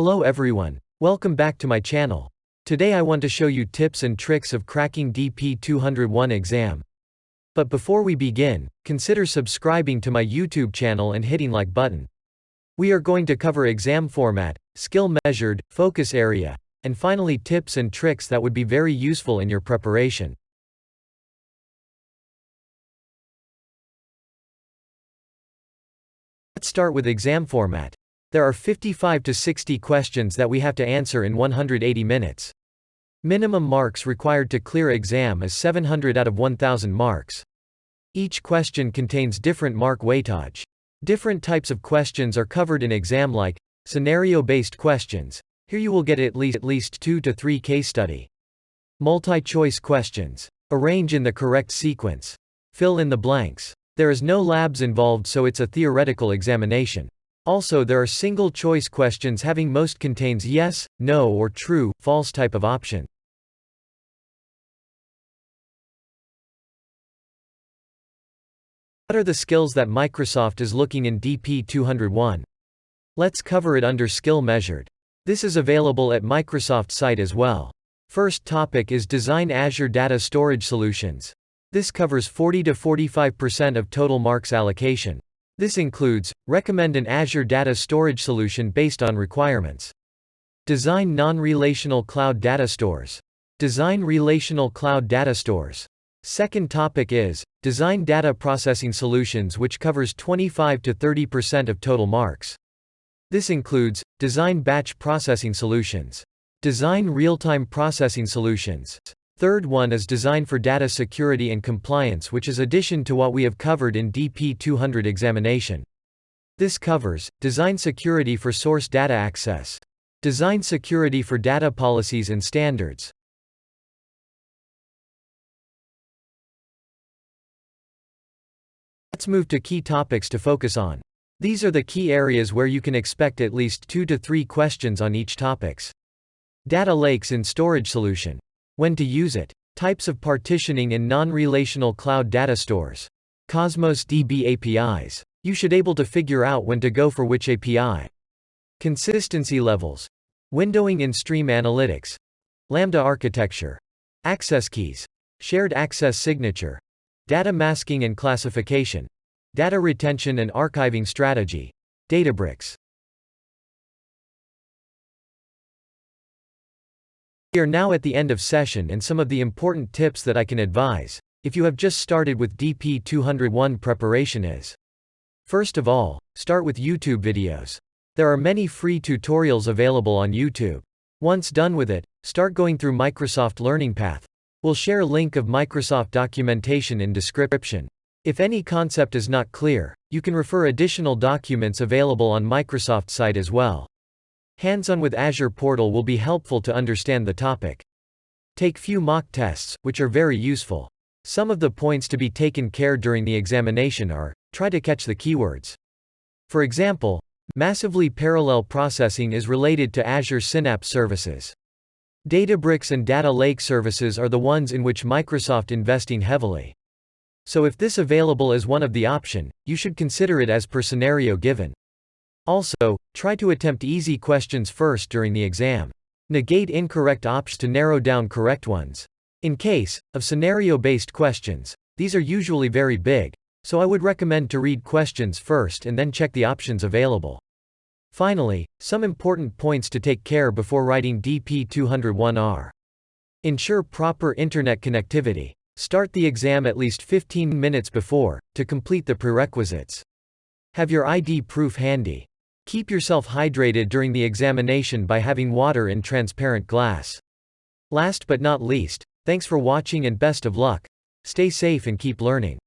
Hello everyone. Welcome back to my channel. Today I want to show you tips and tricks of cracking DP 201 exam. But before we begin, consider subscribing to my YouTube channel and hitting like button. We are going to cover exam format, skill measured, focus area, and finally tips and tricks that would be very useful in your preparation. Let's start with exam format. There are 55 to 60 questions that we have to answer in 180 minutes. Minimum marks required to clear exam is 700 out of 1000 marks. Each question contains different mark weightage. Different types of questions are covered in exam like scenario-based questions. Here you will get at least 2 to 3 case study. Multi-choice questions. Arrange in the correct sequence. Fill in the blanks. There is no labs involved, so it's a theoretical examination. Also, there are single-choice questions having most contains yes, no or true, false type of option. What are the skills that Microsoft is looking in DP 201? Let's cover it under skill measured. This is available at Microsoft site as well. First topic is design Azure Data Storage Solutions. This covers 40 to 45% of total marks allocation. This includes, recommend an Azure Data Storage Solution based on requirements. Design non-relational cloud data stores. Design relational cloud data stores. Second topic is, design data processing solutions, which covers 25 to 30% of total marks. This includes, design batch processing solutions. Design real-time processing solutions. Third one is design for data security and compliance, which is addition to what we have covered in DP 200 examination. This covers, design security for source data access. Design security for data policies and standards. Let's move to key topics to focus on. These are the key areas where you can expect at least 2 to 3 questions on each topics. Data lakes in storage solution. When to use it. Types of partitioning in non-relational cloud data stores. Cosmos DB APIs. You should able to figure out when to go for which API. Consistency levels. Windowing in stream analytics. Lambda architecture. Access keys. Shared access signature. Data masking and classification. Data retention and archiving strategy. Databricks. We are now at the end of session and some of the important tips that I can advise, if you have just started with DP 201 preparation is. First of all, start with YouTube videos. There are many free tutorials available on YouTube. Once done with it, start going through Microsoft Learning Path. We'll share a link of Microsoft documentation in description. If any concept is not clear, you can refer additional documents available on Microsoft site as well. Hands-on with Azure Portal will be helpful to understand the topic. Take few mock tests, which are very useful. Some of the points to be taken care during the examination are, try to catch the keywords. For example, massively parallel processing is related to Azure Synapse services. Databricks and data lake services are the ones in which Microsoft investing heavily. So if this available as one of the option, you should consider it as per scenario given. Also, try to attempt easy questions first during the exam. Negate incorrect options to narrow down correct ones. In case of scenario-based questions, these are usually very big, so I would recommend to read questions first and then check the options available. Finally, some important points to take care before writing DP 201 are. Ensure proper internet connectivity. Start the exam at least 15 minutes before, to complete the prerequisites. Have your ID proof handy. Keep yourself hydrated during the examination by having water in transparent glass. Last but not least, thanks for watching and best of luck. Stay safe and keep learning.